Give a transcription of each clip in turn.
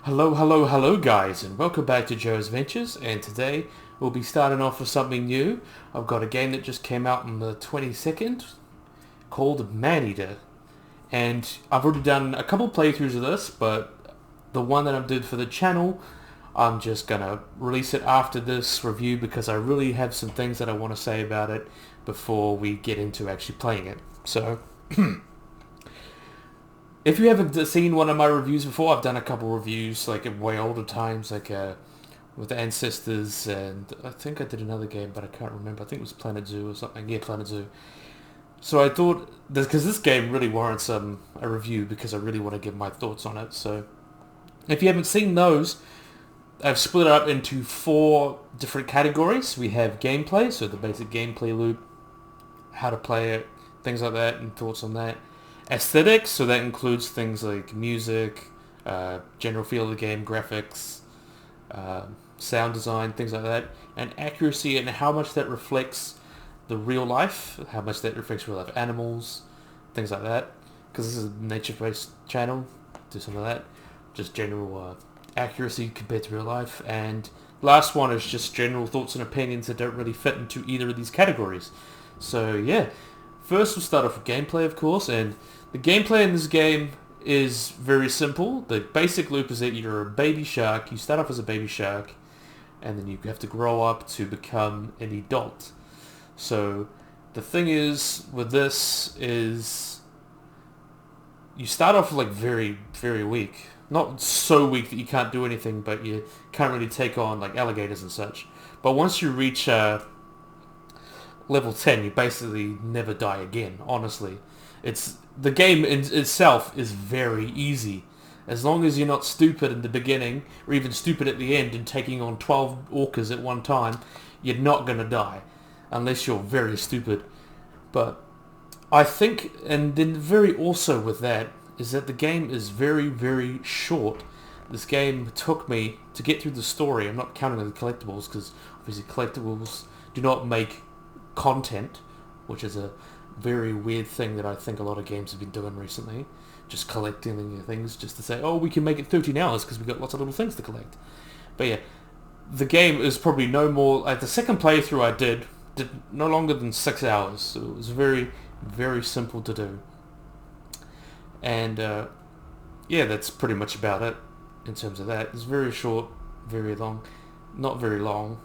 Hello, hello, hello guys, and welcome back to Joe's Ventures, and today we'll be starting off with something new. I've got a game that just came out on the 22nd called Maneater, and I've already done a couple playthroughs of this, but the one that I did for the channel, I'm just gonna release it after this review because I really have some things that I want to say about it before we get into actually playing it. So, if you haven't seen one of my reviews before, I've done a couple reviews like in way older times, like with the Ancestors, and I think I did another game, but I can't remember. I think it was Planet Zoo or something. Yeah, Planet Zoo. So I thought, because this game really warrants a review, because I really want to give my thoughts on it. So if you haven't seen those, I've split it up into 4 different categories. We have gameplay, so the basic gameplay loop, how to play it, things like that, and thoughts on that. Aesthetics, so that includes things like music, general feel of the game, graphics, sound design, things like that. And accuracy and how much that reflects the real life, how much that reflects real life animals, things like that. Because this is a nature-based channel, do some of that. Just general accuracy compared to real life. And last one is just general thoughts and opinions that don't really fit into either of these categories. So yeah, first we'll start off with gameplay, of course, and the gameplay in this game is very simple. The basic loop is that you're a baby shark, you start off as a baby shark, and then you have to grow up to become an adult. So the thing is with this is you start off like very, very weak. Not so weak that you can't do anything, but you can't really take on like alligators and such. But once you reach level 10, you basically never die again, honestly. The game in itself is very easy. As long as you're not stupid in the beginning, or even stupid at the end and taking on 12 orcas at one time, you're not going to die. Unless you're very stupid. But I think, and then very also with that, is that the game is very, very short. This game took me to get through the story. I'm not counting the collectibles, because obviously collectibles do not make content, which is a very weird thing that I think a lot of games have been doing recently. Just collecting things just to say, oh, we can make it 13 hours because we've got lots of little things to collect. But yeah, the game is probably no more... the second playthrough I did no longer than 6 hours. So it was very, very simple to do. And yeah, that's pretty much about it in terms of that. It's very short, very long, not very long.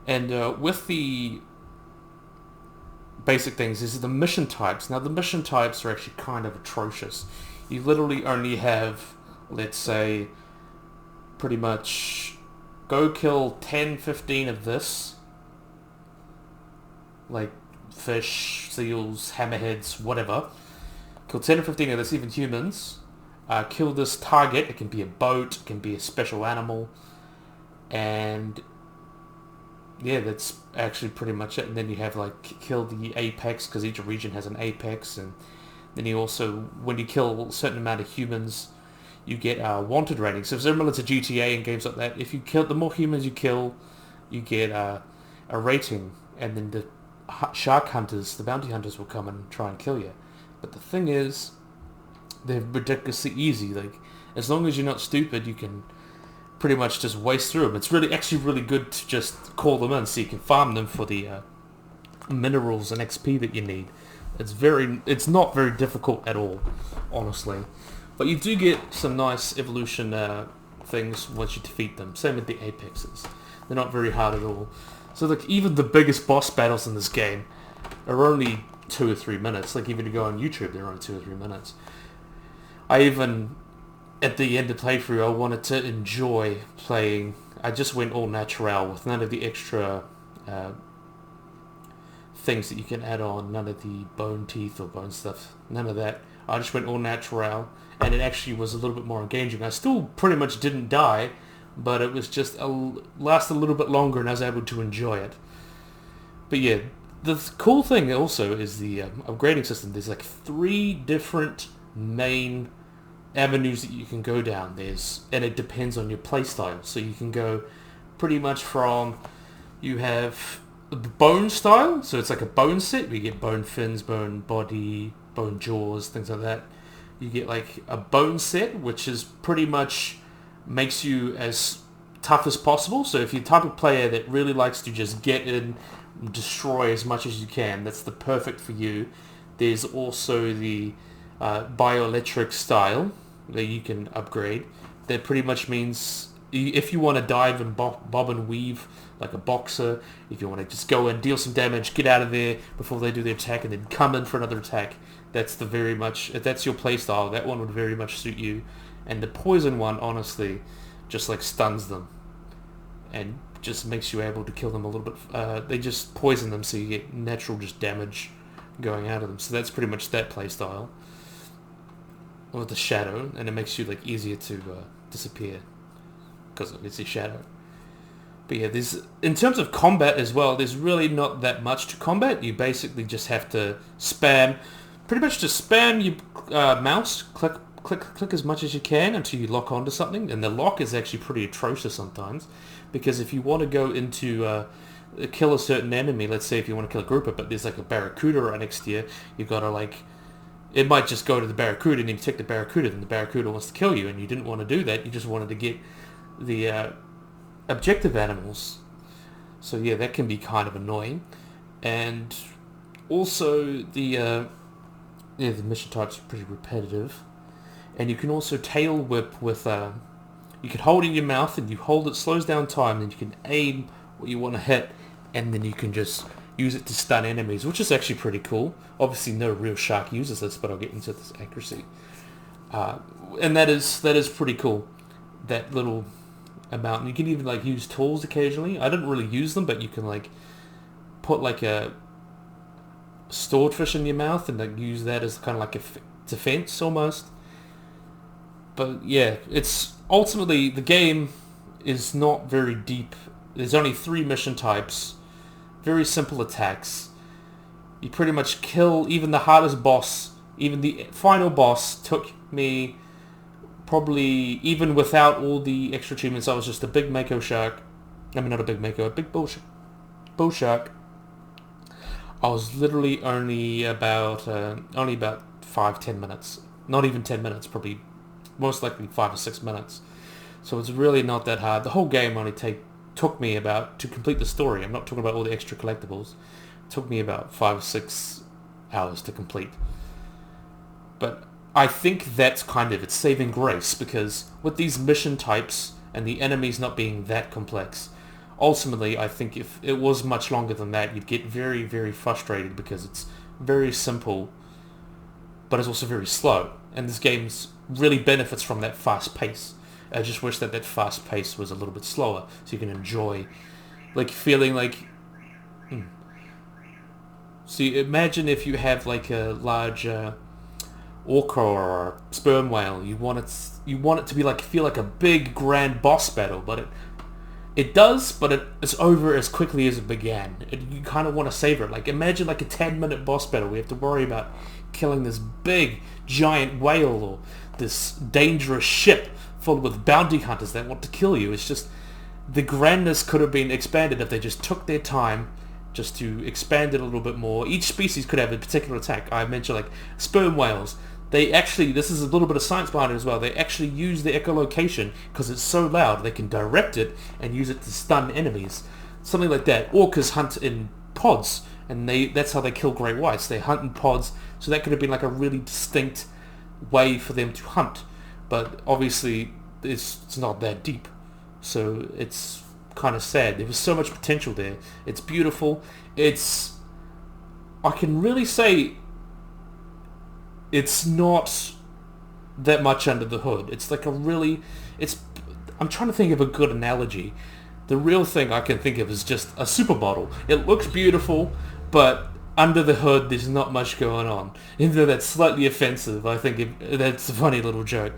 And with the basic things is the mission types. Now the mission types are actually kind of atrocious. You literally only have, let's say, pretty much go kill 10, 15 of this. Like fish, seals, hammerheads, whatever. Kill 10 or 15 of this, even humans. Kill this target. It can be a boat, it can be a special animal. And yeah, that's actually pretty much it. And then you have like kill the apex, because each region has an apex. And then you also, when you kill a certain amount of humans, you get wanted ratings. So similar to GTA and games like that, if you kill, the more humans you kill, you get a rating. And then the shark hunters, the bounty hunters, will come and try and kill you. But the thing is, they're ridiculously easy. Like, as long as you're not stupid, you can pretty much just waste through them. It's actually really good to just call them in so you can farm them for the minerals and XP that you need. It's not very difficult at all, honestly. But you do get some nice evolution things once you defeat them. Same with the apexes. They're not very hard at all. So like even the biggest boss battles in this game are only 2 or 3 minutes. Like even to go on YouTube, they're only 2 or 3 minutes. At the end of the playthrough, I wanted to enjoy playing. I just went all natural with none of the extra things that you can add on, none of the bone teeth or bone stuff, none of that. I just went all natural, and it actually was a little bit more engaging. I still pretty much didn't die, but it was just lasted a little bit longer, and I was able to enjoy it. But yeah, the cool thing also is the upgrading system. There's like 3 different main avenues that you can go down. And it depends on your playstyle. So you can go pretty much from, you have the bone style, so it's like a bone set where you get bone fins, bone body, bone jaws, things like that. You get like a bone set, which is pretty much makes you as tough as possible. So if you're the type of player that really likes to just get in and destroy as much as you can, that's the perfect for you. There's also the Biometric Style that you can upgrade. That pretty much means if you want to dive and bob and weave like a boxer, if you want to just go and deal some damage, get out of there before they do their attack, and then come in for another attack, that's your playstyle. That one would very much suit you. And the poison one, honestly, just like stuns them and just makes you able to kill them a little bit. They just poison them, so you get natural just damage going out of them. So that's pretty much that playstyle. Or the shadow, and it makes you like easier to disappear because it's a shadow. But yeah, in terms of combat as well, there's really not that much to combat. You basically just have to pretty much just spam your mouse, click as much as you can until you lock onto something. And the lock is actually pretty atrocious sometimes, because if you want to go into kill a certain enemy, let's say if you want to kill a grouper, but there's like a barracuda right next to you, you've got to it might just go to the barracuda and you take the barracuda, and the barracuda wants to kill you, and you didn't want to do that. You just wanted to get the objective animals. So yeah, that can be kind of annoying. And also the mission types are pretty repetitive. And you can also tail whip with you can hold it in your mouth, and you hold it, slows down time, and you can aim what you want to hit, and then you can just use it to stun enemies, which is actually pretty cool. Obviously no real shark uses this, but I'll get into this accuracy. And that is pretty cool, that little amount. And you can even use tools occasionally. I didn't really use them, but you can put a stored fish in your mouth and use that as kind of like a defense almost. But yeah, it's ultimately, the game is not very deep. There's only 3 mission types, very simple attacks. You pretty much kill even the hardest boss. Even the final boss took me probably, even without all the extra achievements, I was just a big mako shark. I mean, not a big mako, a big bull shark. I was literally only about 5-10 minutes. Not even 10 minutes, probably most likely 5 or 6 minutes. So it's really not that hard. The whole game only took me to complete the story. I'm not talking about all the extra collectibles. It took me about 5 or 6 hours to complete. But I think that's kind of its saving grace, because with these mission types and the enemies not being that complex, ultimately I think if it was much longer than that, you'd get very, very frustrated, because it's very simple, but it's also very slow. And this game really benefits from that fast pace. I just wish that fast pace was a little bit slower, so you can enjoy, feeling See, imagine if you have a large orca or a sperm whale. You want it to be feel like a big grand boss battle, but it does, but it's over as quickly as it began. You kind of want to savor it. Imagine a 10-minute boss battle. We have to worry about killing this big giant whale or this dangerous ship full with bounty hunters that want to kill you. It's just, the grandness could have been expanded if they just took their time just to expand it a little bit more. Each species could have a particular attack. I mentioned sperm whales. They actually, this is a little bit of science behind it as well, they actually use the echolocation, because it's so loud, they can direct it and use it to stun enemies. Something like that. Orcas hunt in pods, and that's how they kill great whites. They hunt in pods, so that could have been a really distinct way for them to hunt. But obviously it's not that deep, so it's kind of sad. There was so much potential there. It's beautiful. I can really say it's not that much under the hood. It's I'm trying to think of a good analogy. The real thing I can think of is just a supermodel. It looks beautiful, but under the hood there's not much going on. Even though that's slightly offensive, I think that's a funny little joke.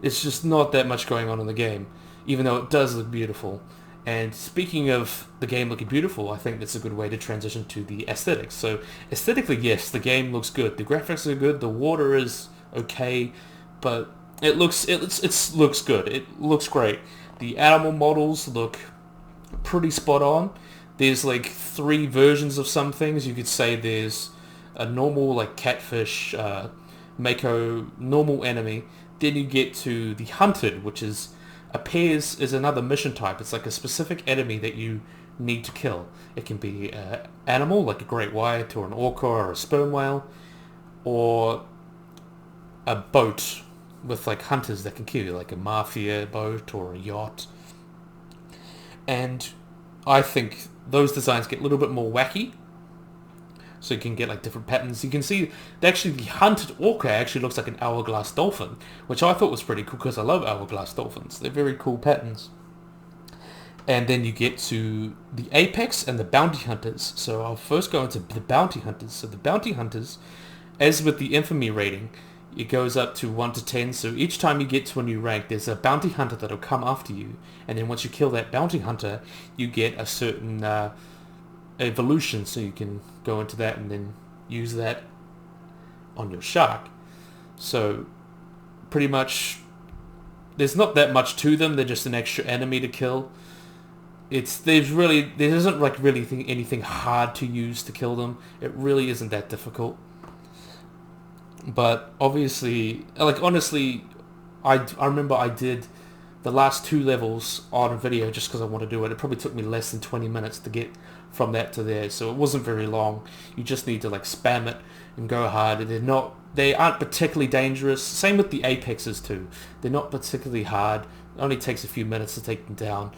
It's just not that much going on in the game, even though it does look beautiful. And speaking of the game looking beautiful, I think that's a good way to transition to the aesthetics. So aesthetically, yes, the game looks good. The graphics are good. The water is okay, but it looks good. It looks great. The animal models look pretty spot on. There's 3 versions of some things. You could say there's a normal catfish, mako, normal enemy. Then you get to the hunted, which is Appears is another mission type. It's like a specific enemy that you need to kill. It can be an animal like a great white or an orca or a sperm whale, or a boat with like hunters that can kill you, like a mafia boat or a yacht. And I think those designs get a little bit more wacky, so you can get like different patterns. You can see the hunted orca actually looks like an hourglass dolphin, which I thought was pretty cool because I love hourglass dolphins. They're very cool patterns. And then you get to the apex and the bounty hunters. So I'll first go into the bounty hunters. So the bounty hunters, as with the infamy rating, it goes up to 1 to 10. So each time you get to a new rank, there's a bounty hunter that'll come after you. And then once you kill that bounty hunter, you get a certain evolution. So you can go into that and then use that on your shark. So pretty much, there's not that much to them. They're just an extra enemy to kill. There isn't like really anything hard to use to kill them. It really isn't that difficult. But obviously, like honestly, I remember I did the last 2 levels on a video just because I want to do it. It probably took me less than 20 minutes to get from that to there, so it wasn't very long. You just need to like spam it and go hard. They aren't particularly dangerous. Same with the apexes too. They're not particularly hard. It only takes a few minutes to take them down.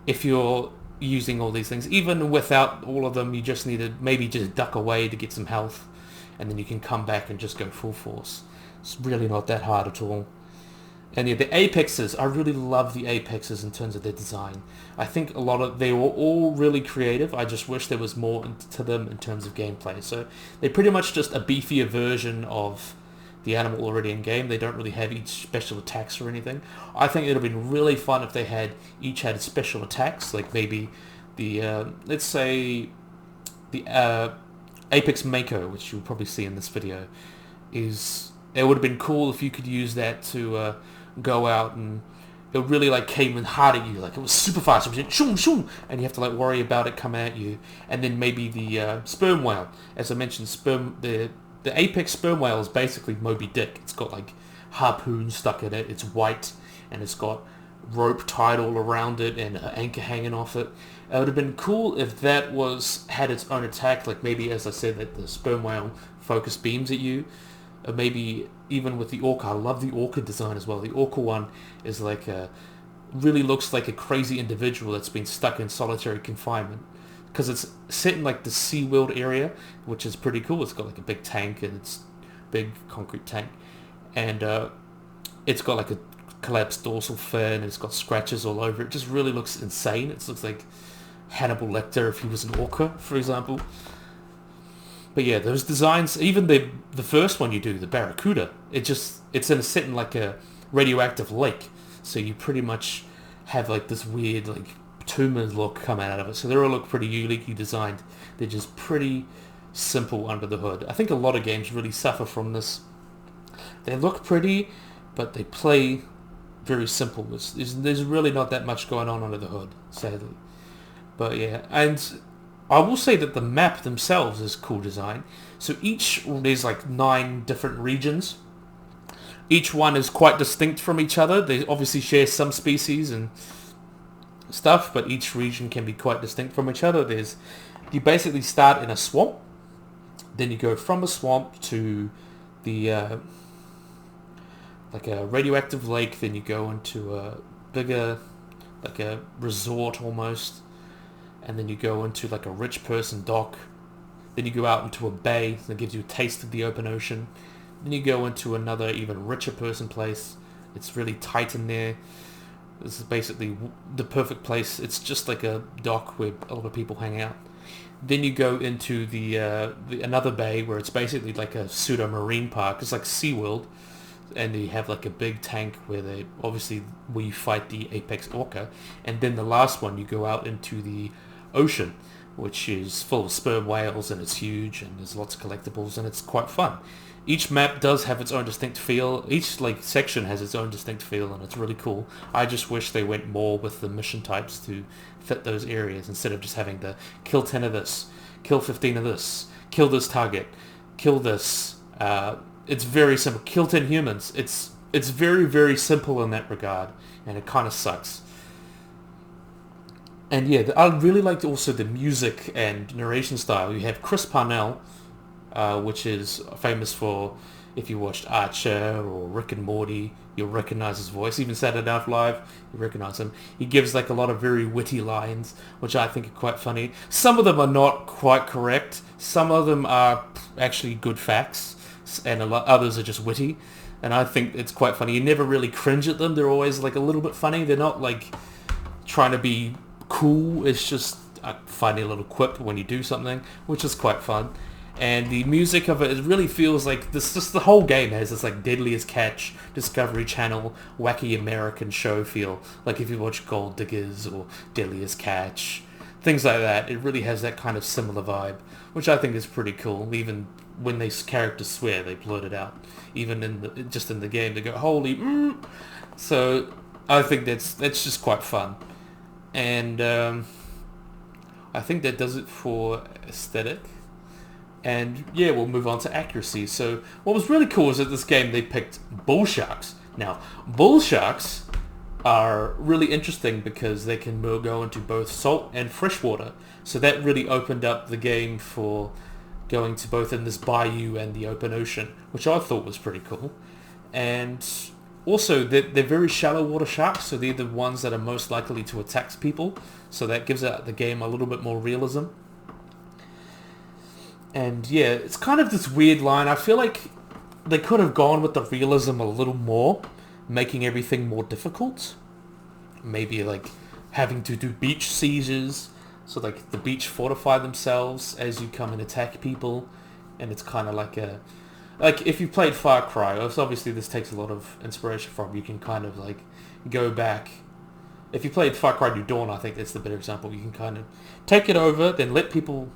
If you're using all these things, even without all of them, you just need to maybe just duck away to get some health, and then you can come back and just go full force. It's really not that hard at all. And yeah, the apexes, I really love the apexes in terms of their design. I think they were all really creative. I just wish there was more to them in terms of gameplay. So they're pretty much just a beefier version of the animal already in game. They don't really have each special attacks or anything. I think it would have been really fun if they each had special attacks, like maybe the let's say the Apex Mako, which you'll probably see in this video. It would have been cool if you could use that to go out, and it really like came in hard at you, like it was super fast. It was shoom shoom, and you have to like worry about it coming at you. And then maybe the Sperm Whale, as I mentioned, the Apex Sperm Whale is basically Moby Dick. It's got like harpoons stuck in it. It's white and it's got rope tied all around it and an anchor hanging off it. It would have been cool if that had its own attack, like maybe, as I said, that the Sperm Whale focus beams at you. Or maybe even with the orca. I love the orca design as well. The orca one is like really looks like a crazy individual that's been stuck in solitary confinement, because it's set in like the SeaWorld area, which is pretty cool. It's got like a big tank, and it's big concrete tank, and it's got like a collapsed dorsal fin, and it's got scratches all over it. It just really looks insane. It looks like Hannibal Lecter if he was an orca, for example. But yeah, those designs, even the first one you do, the Barracuda, it's set in like a radioactive lake, so you pretty much have like this weird like tumor look coming out of it. So they all look pretty uniquely designed. They're just pretty simple under the hood. I think a lot of games really suffer from this. They look pretty, but they play very simple. There's really not that much going on under the hood, sadly. But yeah, and I will say that the map themselves is cool design. So there's like 9 different regions. Each one is quite distinct from each other. They obviously share some species and stuff, but each region can be quite distinct from each other. You basically start in a swamp, then you go from a swamp to the like a radioactive lake, then you go into a bigger, like a resort almost, and then you go into like a rich person dock, then you go out into a bay that gives you a taste of the open ocean, then you go into another even richer person place. It's really tight in there. This is basically the perfect place. It's just like a dock where a lot of people hang out. Then you go into the another bay where it's basically like a pseudo marine park. It's like SeaWorld, and you have like a big tank where you fight the apex orca. And then the last one, you go out into the ocean, which is full of sperm whales, and it's huge, and there's lots of collectibles, and it's quite fun. Each map does have its own distinct feel. Each like section has its own distinct feel, and it's really cool. I just wish they went more with the mission types to fit those areas, instead of just having the kill 10 of this, kill 15 of this, kill this target, kill this. It's very simple. Kill 10 humans. It's it's very, very simple in that regard, and it kind of sucks. And yeah, I really liked also the music and narration style. You have Chris Parnell, which is famous for, if you watched Archer or Rick and Morty, you'll recognize his voice. Even Saturday Night Live, you recognize him. He gives like a lot of very witty lines, which I think are quite funny. Some of them are not quite correct. Some of them are actually good facts, and others are just witty. And I think it's quite funny. You never really cringe at them. They're always like a little bit funny. They're not like trying to be cool. It's just a funny little quip when you do something, which is quite fun. And the music of it really feels like this. Just the whole game has this like Deadliest Catch, Discovery Channel, wacky American show feel. Like if you watch Gold Diggers or Deadliest Catch, things like that. It really has that kind of similar vibe, which I think is pretty cool. Even when these characters swear, they blurt it out. Even in the game, they go holy. So I think that's just quite fun. And I think that does it for aesthetic. And yeah, we'll move on to accuracy. So what was really cool is that this game they picked bull sharks. Now, bull sharks are really interesting because they can go into both salt and freshwater. So that really opened up the game for going to both in this bayou and the open ocean, which I thought was pretty cool. And also, they're very shallow water sharks, so they're the ones that are most likely to attack people. So that gives out the game a little bit more realism. And yeah, it's kind of this weird line. I feel like they could have gone with the realism a little more, making everything more difficult. Maybe like having to do beach sieges, so like the beach fortify themselves as you come and attack people. And it's kind of like if you played Far Cry, obviously this takes a lot of inspiration from, you can kind of like go back. If you played Far Cry New Dawn, I think that's the better example. You can kind of take it over, then let people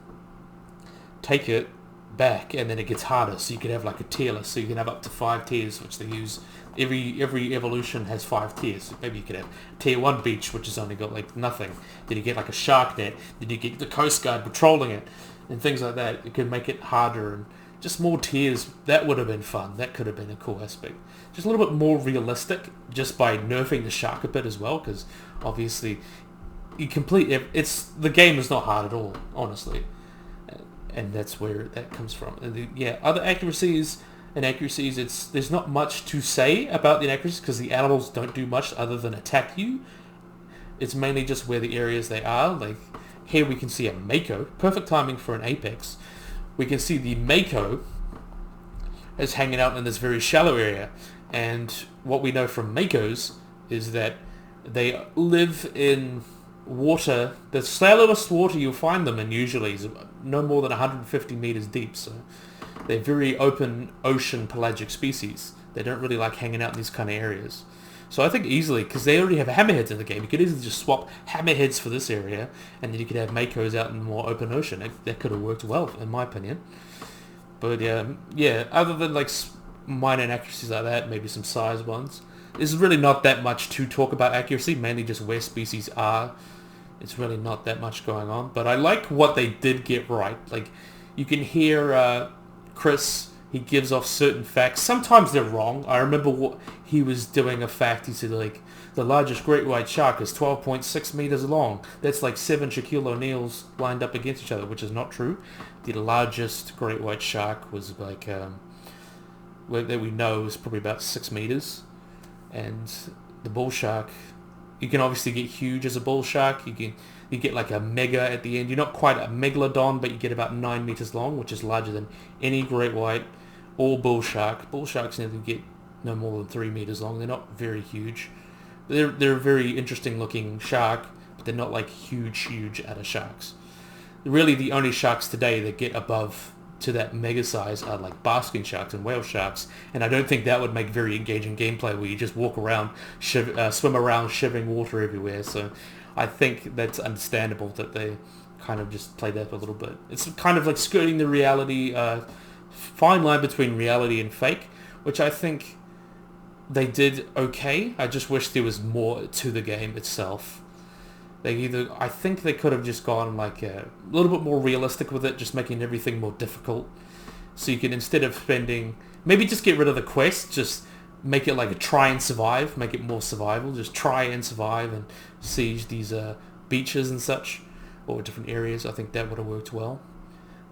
take it back, and then it gets harder. So you could have like a tier list. So you can have up to 5 tiers, which they use. Every evolution has 5 tiers. So maybe you could have tier 1 beach, which has only got like nothing. Then you get like a shark net. Then you get the Coast Guard patrolling it, and things like that. It could make it harder and just more tiers. That would have been fun. That could have been a cool aspect. Just a little bit more realistic, just by nerfing the shark a bit as well, because obviously you complete it. The game is not hard at all, honestly, and that's where that comes from. And other accuracies. There's not much to say about the inaccuracies because the animals don't do much other than attack you. It's mainly just where the areas they are. Like here we can see a mako. Perfect timing for an apex. We can see the mako is hanging out in this very shallow area. And what we know from makos is that they live in water. The shallowest water you'll find them in usually is no more than 150 meters deep. So they're very open ocean pelagic species. They don't really like hanging out in these kind of areas. So I think easily, because they already have hammerheads in the game, you could easily just swap hammerheads for this area, and then you could have makos out in the more open ocean. That could have worked well, in my opinion. But other than like minor inaccuracies like that, maybe some size ones, there's really not that much to talk about accuracy, mainly just where species are. It's really not that much going on. But I like what they did get right. Like, you can hear Chris, he gives off certain facts. Sometimes they're wrong. I remember what he was doing a fact. He said, like, the largest great white shark is 12.6 meters long. That's like 7 Shaquille O'Neals lined up against each other, which is not true. The largest great white shark was like, that we know is probably about 6 meters. And the bull shark, you can obviously get huge as a bull shark. You get like a mega at the end. You're not quite a megalodon, but you get about 9 meters long, which is larger than any great white or bull shark. Bull sharks never get no more than 3 meters long. They're not very huge. They're a very interesting looking shark, but they're not like huge adder sharks. Really, the only sharks today that get above to that mega size are like basking sharks and whale sharks, and I don't think that would make very engaging gameplay where you just walk around, swim around, shivering water everywhere. So I think that's understandable that they kind of just play that a little bit. It's kind of like skirting the reality, fine line between reality and fake, which I think they did okay. I just wish there was more to the game itself. I think they could have just gone like a little bit more realistic with it, just making everything more difficult. So you can, instead of spending, maybe just get rid of the quest, just make it like a try and survive, make it more survival, just try and survive and siege these beaches and such, or different areas. I think that would have worked well.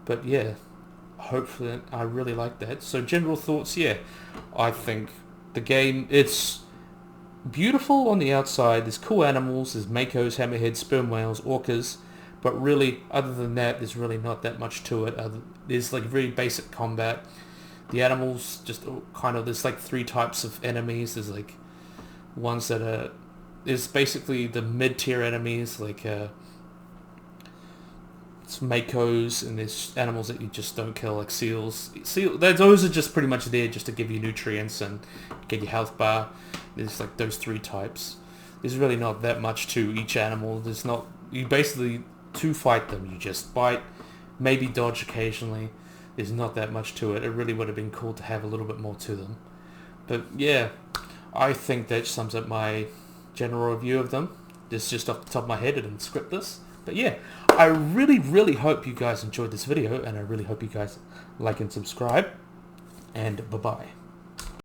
But yeah, hopefully I really like that. So general thoughts, yeah, I think the game, it's beautiful on the outside. There's cool animals, there's makos, hammerheads, sperm whales, orcas, but really other than that there's really not that much to it. There's like very basic combat. The animals just kind of, there's like 3 types of enemies. There's like ones that are, there's basically the mid-tier enemies, like it's makos, and there's animals that you just don't kill, like seals. Those are just pretty much there just to give you nutrients and get your health bar. There's like those 3 types. There's really not that much to each animal. There's not, you basically, to fight them, you just bite, maybe dodge occasionally. There's not that much to it. It really would have been cool to have a little bit more to them. But yeah, I think that sums up my general review of them. This is just off the top of my head. I didn't script this. But yeah, I really hope you guys enjoyed this video, and I really hope you guys like and subscribe. And bye-bye.